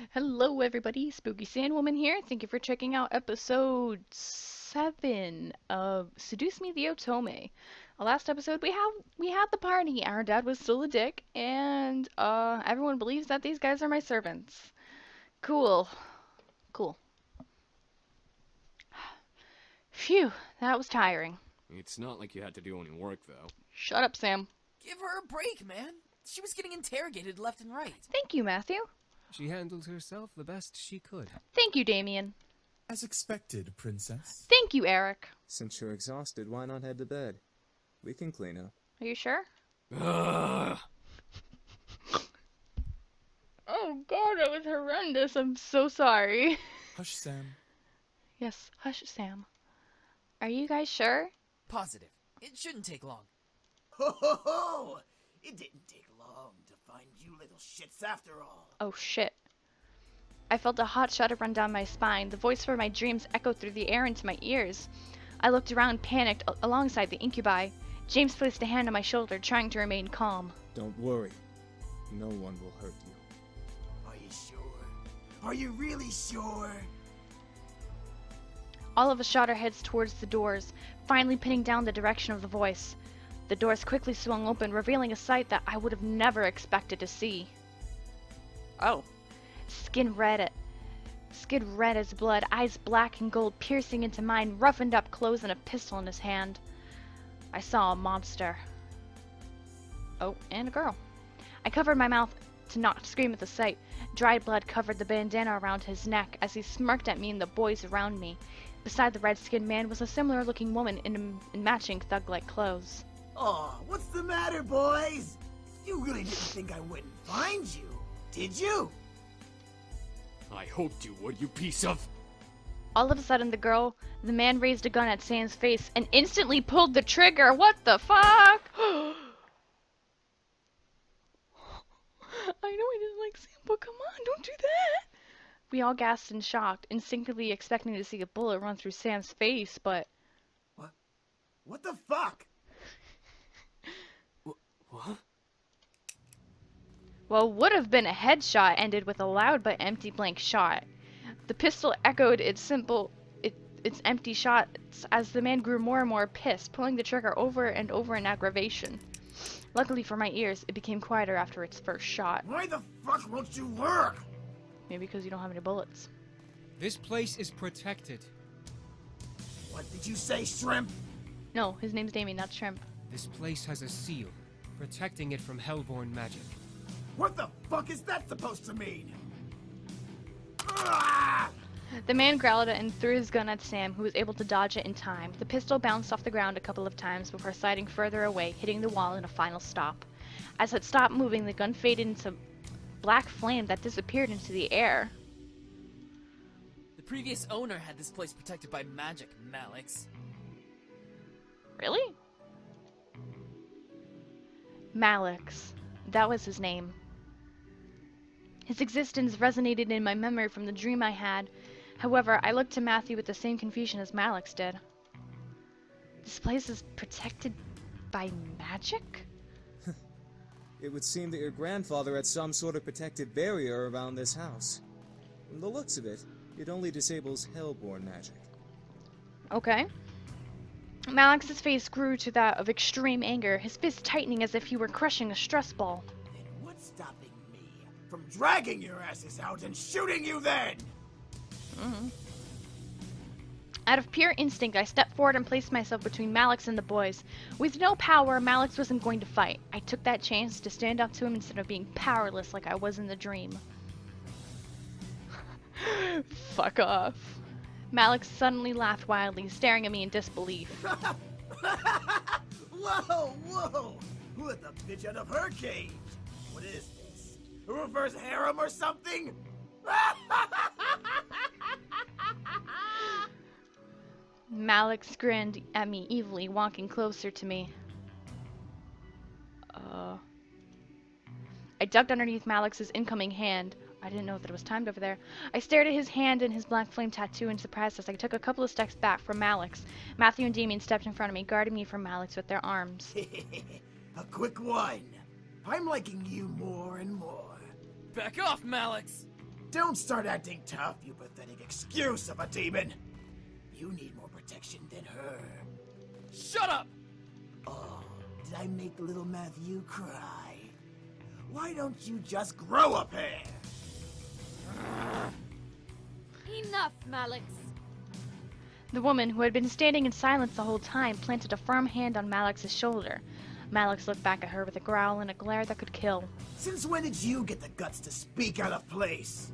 Hello, everybody. Spooky Sandwoman here. Thank you for checking out episode 7 of Seduce Me the Otome. Last episode, we had the party. Our dad was still a dick, and everyone believes that these guys are my servants. Cool, cool. Phew, that was tiring. It's not like you had to do any work, though. Shut up, Sam. Give her a break, man. She was getting interrogated left and right. Thank you, Matthew. She handled herself the best she could. Thank you, Damien. As expected, princess. Thank you, Eric. Since you're exhausted, why not head to bed? We can clean up. Are you sure? Ugh. Oh god, that was horrendous. I'm so sorry. Hush, Sam. Yes, hush, Sam. Are you guys sure? Positive. It shouldn't take long. Ho ho ho! It didn't take long to find you little shits after all. Oh shit. I felt a hot shudder run down my spine. The voice from my dreams echoed through the air into my ears. I looked around, panicked, alongside the incubi. James placed a hand on my shoulder, trying to remain calm. Don't worry. No one will hurt you. Are you sure? Are you really sure? All of us shot our heads towards the doors, finally pinning down the direction of the voice. The doors quickly swung open, revealing a sight that I would have never expected to see. Oh. Skin red as blood, eyes black and gold piercing into mine, roughened up clothes and a pistol in his hand. I saw a monster. Oh, and a girl. I covered my mouth to not scream at the sight. Dried blood covered the bandana around his neck as he smirked at me and the boys around me. Beside the red-skinned man was a similar-looking woman in matching thug-like clothes. Aw, what's the matter, boys? You really didn't think I wouldn't find you, did you? I hoped you would, you piece of... All of a sudden, the man raised a gun at Sam's face and instantly pulled the trigger. What the fuck? I know I didn't like Sam, but come on, don't do that. We all gasped in shock, instinctively expecting to see a bullet run through Sam's face, but... What the fuck? What? Well, would have been a headshot ended with a loud but empty blank shot. The pistol echoed its empty shots as the man grew more and more pissed, pulling the trigger over and over in aggravation. Luckily for my ears, it became quieter after its first shot. Why the fuck won't you work? Maybe because you don't have any bullets. This place is protected. What did you say, Shrimp? No, his name's Damien, not Shrimp. This place has a seal, protecting it from hellborn magic. What the fuck is that supposed to mean? Ah! The man growled and threw his gun at Sam, who was able to dodge it in time. The pistol bounced off the ground a couple of times before sliding further away, hitting the wall in a final stop. As it stopped moving, the gun faded into black flame that disappeared into the air. The previous owner had this place protected by magic, Malix. Really? Malix. That was his name. His existence resonated in my memory from the dream I had. However, I looked to Matthew with the same confusion as Malix did. This place is protected by magic? It would seem that your grandfather had some sort of protective barrier around this house. From the looks of it, it only disables hellborn magic. Okay. Malix's face grew to that of extreme anger, his fist tightening as if he were crushing a stress ball. Then what's stopping me from dragging your asses out and shooting you then? Out of pure instinct, I stepped forward and placed myself between Malix and the boys. With no power, Malix wasn't going to fight. I took that chance to stand up to him instead of being powerless like I was in the dream. Fuck off. Malix suddenly laughed wildly, staring at me in disbelief. Whoa, whoa! Who let the bitch out of her cage? What is this? A reverse harem or something? Malix grinned at me evilly, walking closer to me. I ducked underneath Malix's incoming hand. I didn't know that it was timed over there. I stared at his hand and his black flame tattoo in surprise as I took a couple of steps back from Malix. Matthew and Damien stepped in front of me, guarding me from Malix with their arms. A quick one. I'm liking you more and more. Back off, Malix! Don't start acting tough, you pathetic excuse of a demon. You need more protection than her. Shut up! Oh, did I make little Matthew cry? Why don't you just grow a pair? Enough, Malix. The woman, who had been standing in silence the whole time, planted a firm hand on Malix's shoulder. Malix looked back at her with a growl and a glare that could kill. Since when did you get the guts to speak out of place?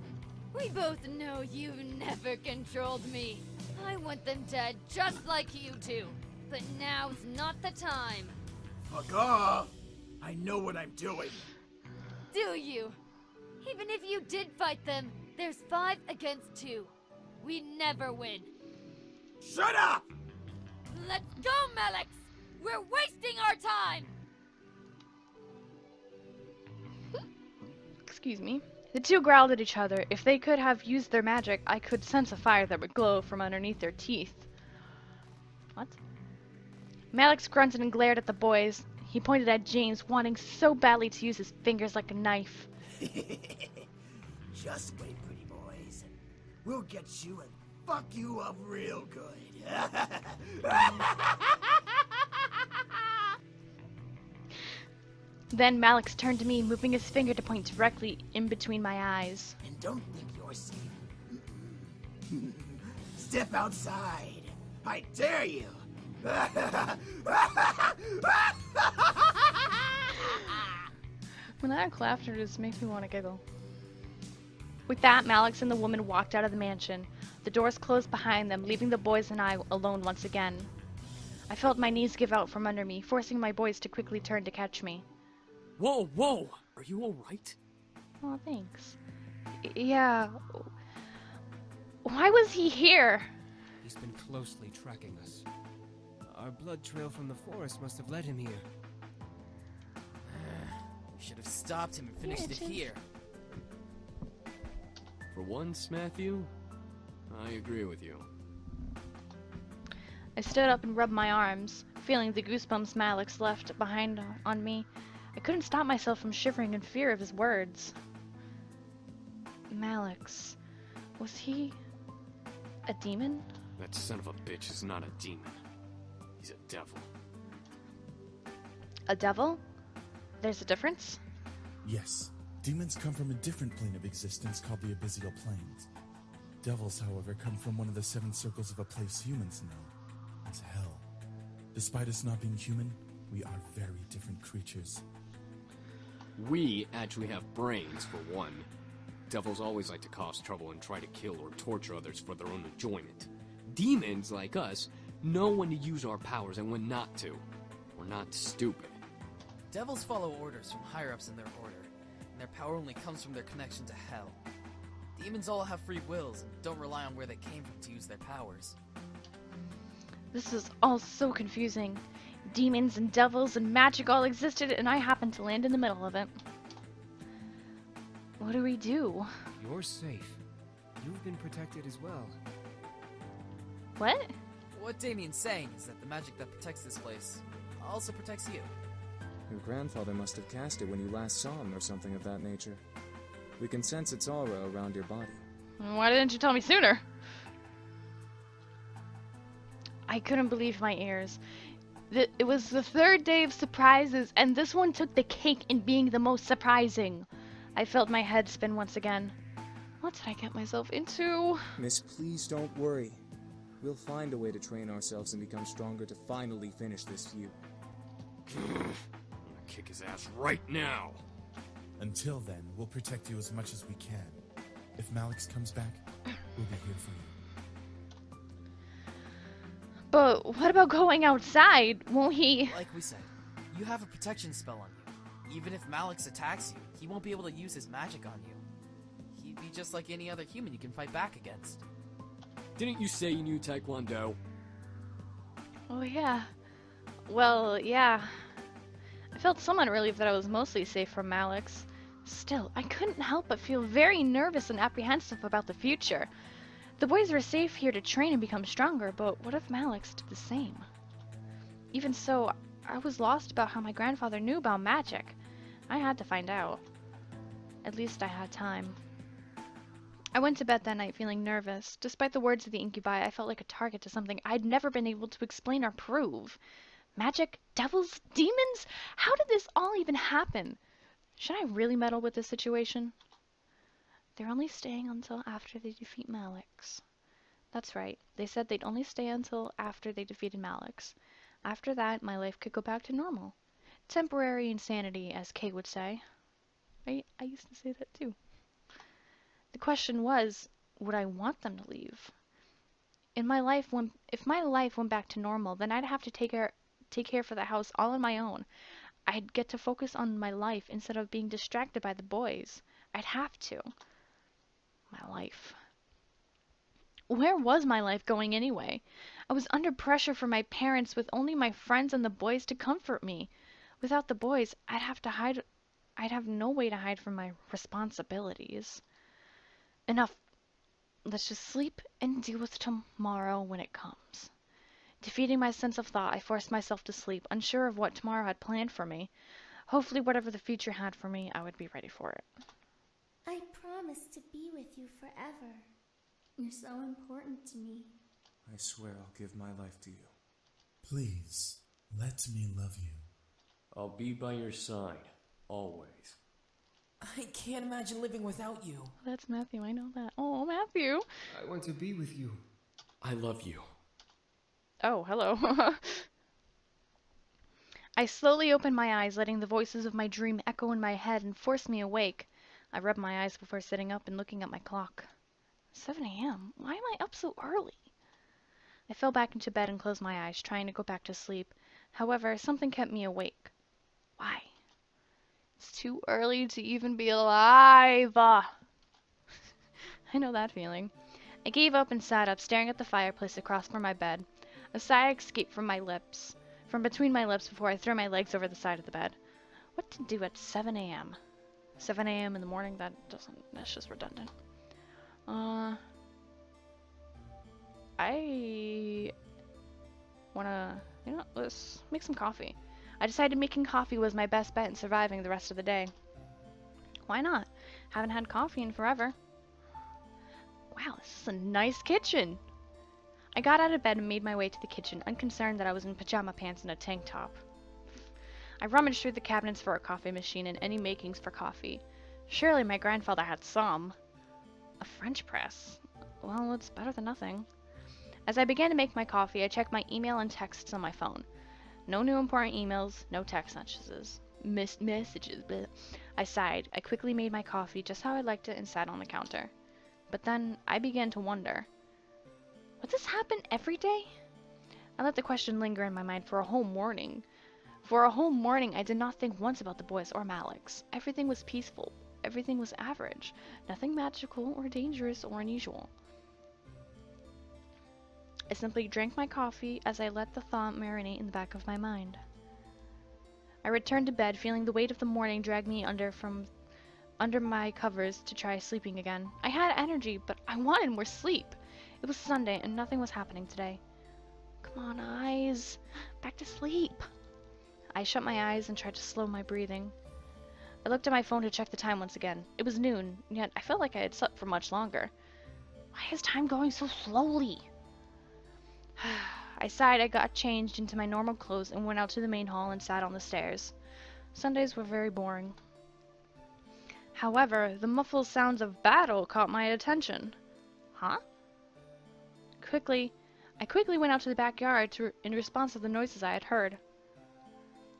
We both know you've never controlled me. I want them dead just like you do. But now's not the time. Fuck off! I know what I'm doing. Do you? Even if you did fight them, there's 5 against 2. We never win. Shut up! Let's go, Malix! We're wasting our time! Excuse me. The two growled at each other. If they could have used their magic, I could sense a fire that would glow from underneath their teeth. What? Malix grunted and glared at the boys. He pointed at James, wanting so badly to use his fingers like a knife. Just wait, pretty boys. We'll get you and fuck you up real good. Then Malix turned to me, moving his finger to point directly in between my eyes. And don't think you're safe. Step outside. I dare you. When that laughter just makes me want to giggle. With that, Malix and the woman walked out of the mansion. The doors closed behind them, leaving the boys and I alone once again. I felt my knees give out from under me, forcing my boys to quickly turn to catch me. Whoa, whoa! Are you alright? Oh, thanks. Yeah. Why was he here? He's been closely tracking us. Our blood trail from the forest must have led him here. We should have stopped him and finished it here. For once, Matthew, I agree with you. I stood up and rubbed my arms, feeling the goosebumps Malix left behind on me. I couldn't stop myself from shivering in fear of his words. Malix, was he a demon? That son of a bitch is not a demon. He's a devil. A devil? There's a difference? Yes. Demons come from a different plane of existence called the Abyssal Planes. Devils, however, come from one of the 7 circles of a place humans know. It's hell. Despite us not being human, we are very different creatures. We actually have brains, for one. Devils always like to cause trouble and try to kill or torture others for their own enjoyment. Demons, like us, know when to use our powers and when not to. We're not stupid. Devils follow orders from higher-ups in their order, and their power only comes from their connection to hell. Demons all have free wills and don't rely on where they came from to use their powers. This is all so confusing. Demons and devils and magic all existed, and I happened to land in the middle of it. What do we do? You're safe. You've been protected as well. What? What Damien's saying is that the magic that protects this place also protects you. Your grandfather must have cast it when you last saw him or something of that nature. We can sense its aura around your body. Why didn't you tell me sooner? I couldn't believe my ears. It was the 3rd day of surprises, and this one took the cake in being the most surprising. I felt my head spin once again. What did I get myself into? Miss, please don't worry. We'll find a way to train ourselves and become stronger to finally finish this feud. I'm gonna kick his ass right now! Until then, we'll protect you as much as we can. If Malix comes back, we'll be here for you. But what about going outside? Won't he? Like we said, you have a protection spell on you. Even if Malix attacks you, he won't be able to use his magic on you. He'd be just like any other human you can fight back against. Didn't you say you knew Taekwondo? Oh yeah. Well, yeah. I felt somewhat relieved that I was mostly safe from Malix. Still, I couldn't help but feel very nervous and apprehensive about the future. The boys were safe here to train and become stronger, but what if Malix did the same? Even so, I was lost about how my grandfather knew about magic. I had to find out. At least I had time. I went to bed that night feeling nervous. Despite the words of the incubi, I felt like a target to something I'd never been able to explain or prove. Magic? Devils? Demons? How did this all even happen? Should I really meddle with this situation? They're only staying until after they defeat Malix. That's right. They said they'd only stay until after they defeated Malix. After that, my life could go back to normal. Temporary insanity, as Kay would say. I used to say that too. The question was, would I want them to leave? If my life went back to normal, then I'd have to take care for the house all on my own. I'd get to focus on my life instead of being distracted by the boys. I'd have to. My life. Where was my life going anyway? I was under pressure from my parents with only my friends and the boys to comfort me. Without the boys, I'd have no way to hide from my responsibilities. Enough. Let's just sleep and deal with tomorrow when it comes. Defeating my sense of thought, I forced myself to sleep, unsure of what tomorrow had planned for me. Hopefully whatever the future had for me, I would be ready for it. I promise to be with you forever. You're so important to me. I swear I'll give my life to you. Please, let me love you. I'll be by your side, always. I can't imagine living without you. That's Matthew, I know that. Oh, Matthew. I want to be with you. I love you. Oh, hello. I slowly opened my eyes, letting the voices of my dream echo in my head and force me awake. I rubbed my eyes before sitting up and looking at my clock. 7 a.m. Why am I up so early? I fell back into bed and closed my eyes, trying to go back to sleep. However, something kept me awake. Why? It's too early to even be alive. I know that feeling. I gave up and sat up, staring at the fireplace across from my bed. A sigh escaped from between my lips before I threw my legs over the side of the bed. What to do at 7 a.m.? 7 a.m. in the morning? That's just redundant. I wanna, let's make some coffee. I decided making coffee was my best bet in surviving the rest of the day. Why not? Haven't had coffee in forever. Wow, this is a nice kitchen. I got out of bed and made my way to the kitchen, unconcerned that I was in pajama pants and a tank top. I rummaged through the cabinets for a coffee machine and any makings for coffee. Surely my grandfather had some. A French press. Well, it's better than nothing. As I began to make my coffee, I checked my email and texts on my phone. No new important emails, no text messages. Messages, but I sighed. I quickly made my coffee just how I liked it and sat on the counter. But then I began to wonder, would this happen every day? I let the question linger in my mind for a whole morning. For a whole morning, I did not think once about the boys or Malix. Everything was peaceful. Everything was average. Nothing magical or dangerous or unusual. I simply drank my coffee as I let the thought marinate in the back of my mind. I returned to bed, feeling the weight of the morning drag me under my covers to try sleeping again. I had energy, but I wanted more sleep. It was Sunday, and nothing was happening today. Come on, eyes. Back to sleep. I shut my eyes and tried to slow my breathing. I looked at my phone to check the time once again. It was noon, yet I felt like I had slept for much longer. Why is time going so slowly? I sighed. I got changed into my normal clothes and went out to the main hall and sat on the stairs. Sundays were very boring. However, the muffled sounds of battle caught my attention. Huh? I quickly went out to the backyard in response to the noises I had heard.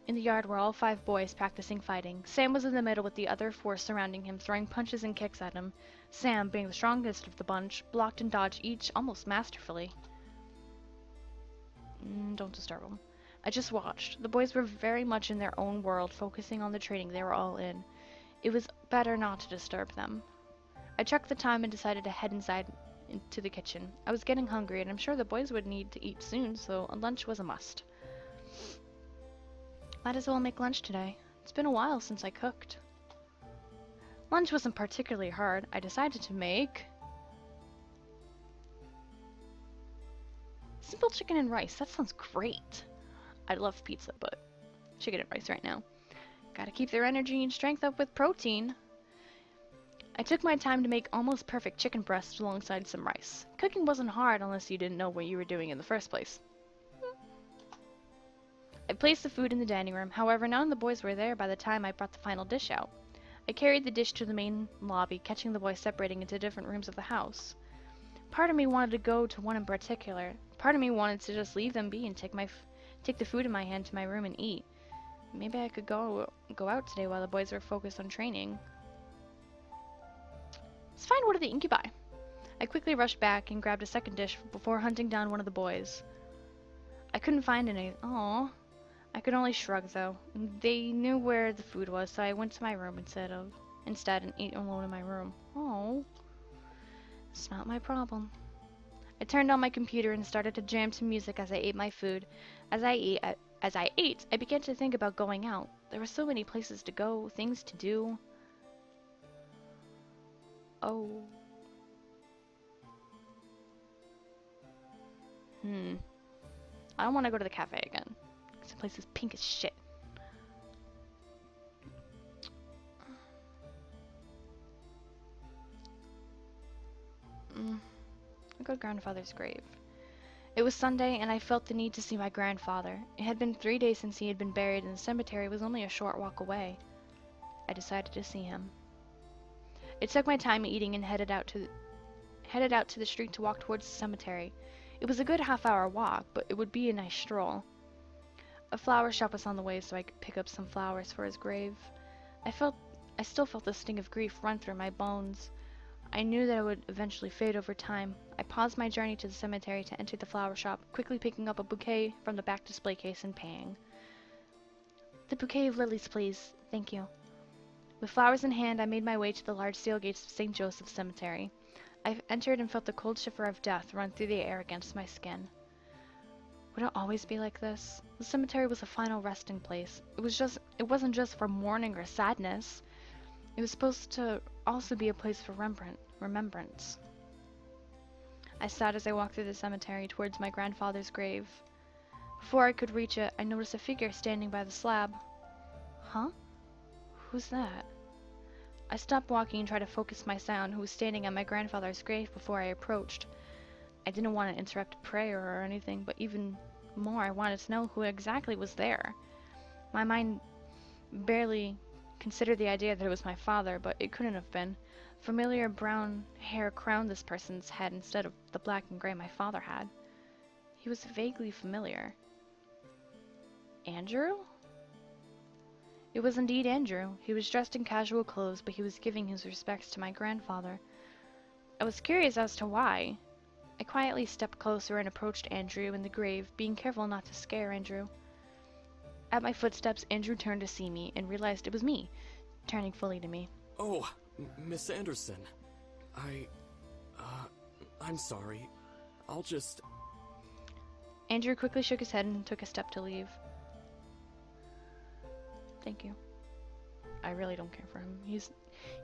In the yard were all 5 boys practicing fighting. Sam was in the middle with the other 4 surrounding him, throwing punches and kicks at him. Sam, being the strongest of the bunch, blocked and dodged each almost masterfully. Don't disturb them. I just watched. The boys were very much in their own world, focusing on the training they were all in. It was better not to disturb them. I checked the time and decided to head inside into the kitchen. I was getting hungry, and I'm sure the boys would need to eat soon, so a lunch was a must. Might as well make lunch today. It's been a while since I cooked. Lunch wasn't particularly hard. I decided to make simple chicken and rice. That sounds great. I love pizza, but chicken and rice right now. Gotta keep their energy and strength up with protein. I took my time to make almost perfect chicken breast alongside some rice. Cooking wasn't hard unless you didn't know what you were doing in the first place. I placed the food in the dining room, however none of the boys were there by the time I brought the final dish out. I carried the dish to the main lobby, catching the boys separating into different rooms of the house. Part of me wanted to go to one in particular. Part of me wanted to just leave them be and take the food in my hand to my room and eat. Maybe I could go out today while the boys were focused on training. Let's find one of the incubi. I quickly rushed back and grabbed a second dish before hunting down one of the boys. I couldn't find any. Aww. I could only shrug though. They knew where the food was, so I went to my room instead and ate alone in my room. Oh, it's not my problem. I turned on my computer and started to jam to music as I ate my food. As I ate, I began to think about going out. There were so many places to go, things to do. Oh. I don't want to go to the cafe again. This place is pink as shit. I go to grandfather's grave. It was Sunday, and I felt the need to see my grandfather. It had been 3 days since he had been buried, and the cemetery was only a short walk away. I decided to see him. I took my time eating and headed out to the street to walk towards the cemetery. It was a good half-hour walk, but it would be a nice stroll. A flower shop was on the way, so I could pick up some flowers for his grave. I still felt the sting of grief run through my bones. I knew that it would eventually fade over time. I paused my journey to the cemetery to enter the flower shop, quickly picking up a bouquet from the back display case and paying. The bouquet of lilies, please. Thank you. With flowers in hand, I made my way to the large steel gates of St. Joseph's Cemetery. I entered and felt the cold shiver of death run through the air against my skin. Would it always be like this? The cemetery was a final resting place. It wasn't just for mourning or sadness. It was supposed to also be a place for remembrance. I sat as I walked through the cemetery towards my grandfather's grave. Before I could reach it, I noticed a figure standing by the slab. Huh? Who's that? I stopped walking and tried to focus my sight on who was standing at my grandfather's grave before I approached. I didn't want to interrupt prayer or anything, but even more I wanted to know who exactly was there. My mind barely considered the idea that it was my father, but it couldn't have been. Familiar brown hair crowned this person's head instead of the black and gray my father had. He was vaguely familiar. Andrew? It was indeed Andrew. He was dressed in casual clothes, but he was giving his respects to my grandfather. I was curious as to why. I quietly stepped closer and approached Andrew in the grave, being careful not to scare Andrew. At my footsteps, Andrew turned to see me and realized it was me, turning fully to me. Oh, Miss Anderson. I'm sorry. I'll just... Andrew quickly shook his head and took a step to leave. Thank you. I really don't care for him. He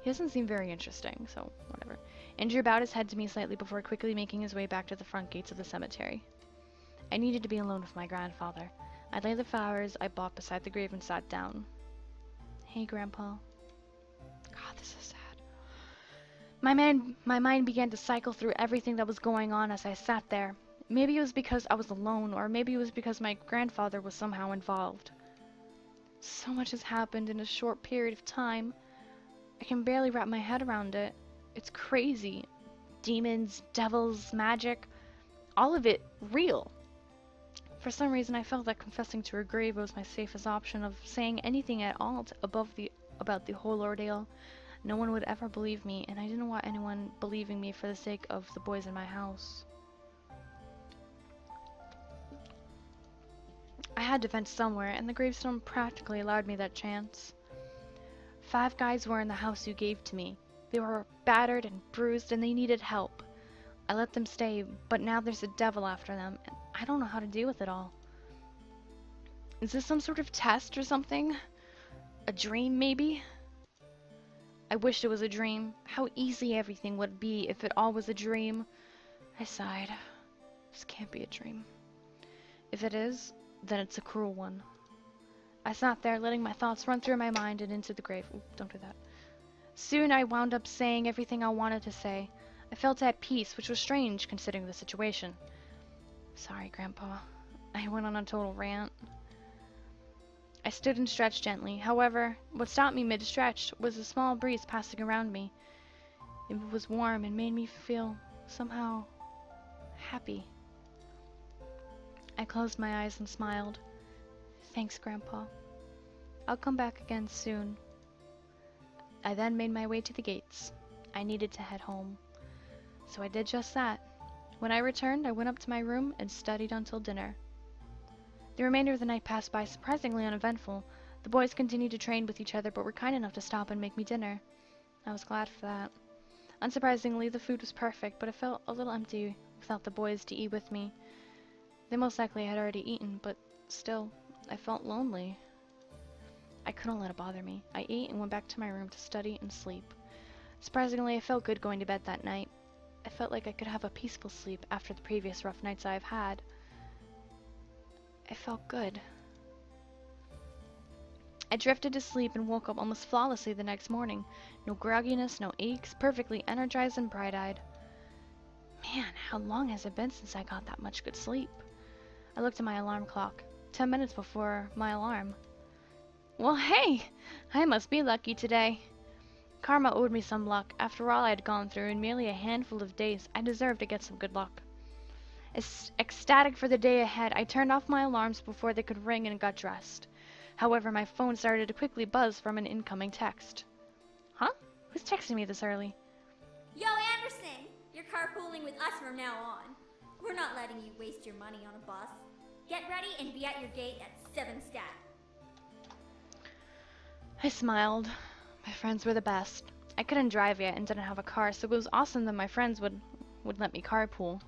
doesn't seem very interesting, so whatever. Andrew bowed his head to me slightly before quickly making his way back to the front gates of the cemetery. I needed to be alone with my grandfather. I laid the flowers I bought beside the grave and sat down. Hey, Grandpa. God, this is sad. My mind began to cycle through everything that was going on as I sat there. Maybe it was because I was alone, or maybe it was because my grandfather was somehow involved. So much has happened in a short period of time. I can barely wrap my head around it. It's crazy. Demons, devils, magic, all of it real. For some reason, I felt that confessing to her grave was my safest option of saying anything at all about the whole ordeal. No one would ever believe me, and I didn't want anyone believing me for the sake of the boys in my house. I had to vent somewhere, and the gravestone practically allowed me that chance. 5 guys were in the house you gave to me. They were battered and bruised, and they needed help. I let them stay, but now there's a devil after them, and I don't know how to deal with it all. Is this some sort of test or something? A dream, maybe? I wished it was a dream. How easy everything would be if it all was a dream. I sighed. This can't be a dream. If it is, then it's a cruel one. I sat there, letting my thoughts run through my mind and into the grave. Ooh, don't do that. Soon I wound up saying everything I wanted to say. I felt at peace, which was strange considering the situation. Sorry, Grandpa. I went on a total rant. I stood and stretched gently. However, what stopped me mid-stretch was a small breeze passing around me. It was warm and made me feel somehow happy. I closed my eyes and smiled. Thanks, Grandpa. I'll come back again soon. I then made my way to the gates. I needed to head home. So I did just that. When I returned, I went up to my room and studied until dinner. The remainder of the night passed by surprisingly uneventful. The boys continued to train with each other but were kind enough to stop and make me dinner. I was glad for that. Unsurprisingly, the food was perfect, but it felt a little empty without the boys to eat with me. They most likely had already eaten, but still, I felt lonely. I couldn't let it bother me. I ate and went back to my room to study and sleep. Surprisingly, I felt good going to bed that night. I felt like I could have a peaceful sleep after the previous rough nights I've had. I felt good. I drifted to sleep and woke up almost flawlessly the next morning. No grogginess, no aches, perfectly energized and bright-eyed. Man, how long has it been since I got that much good sleep? I looked at my alarm clock. 10 minutes before my alarm. Well, hey! I must be lucky today. Karma owed me some luck. After all I had gone through in merely a handful of days, I deserved to get some good luck. Ecstatic for the day ahead, I turned off my alarms before they could ring and got dressed. However, my phone started to quickly buzz from an incoming text. Huh? Who's texting me this early? Yo, Anderson! You're carpooling with us from now on. We're not letting you waste your money on a bus. Get ready and be at your gate at 7 stat. I smiled. My friends were the best. I couldn't drive yet and didn't have a car, so it was awesome that my friends would let me carpool.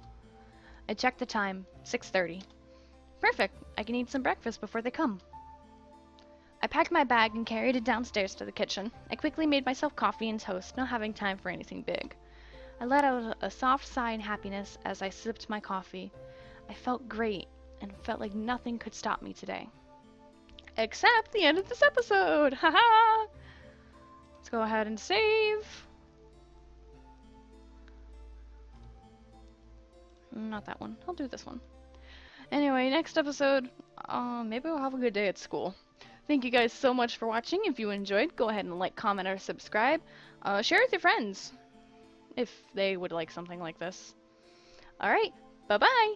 I checked the time, 6:30. Perfect, I can eat some breakfast before they come. I packed my bag and carried it downstairs to the kitchen. I quickly made myself coffee and toast, not having time for anything big. I let out a soft sigh in happiness as I sipped my coffee. I felt great and felt like nothing could stop me today. Except the end of this episode! Haha! Let's go ahead and save. Not that one. I'll do this one. Anyway, next episode, maybe we'll have a good day at school. Thank you guys so much for watching. If you enjoyed, go ahead and like, comment, or subscribe. Share with your friends if they would like something like this. Alright, bye-bye!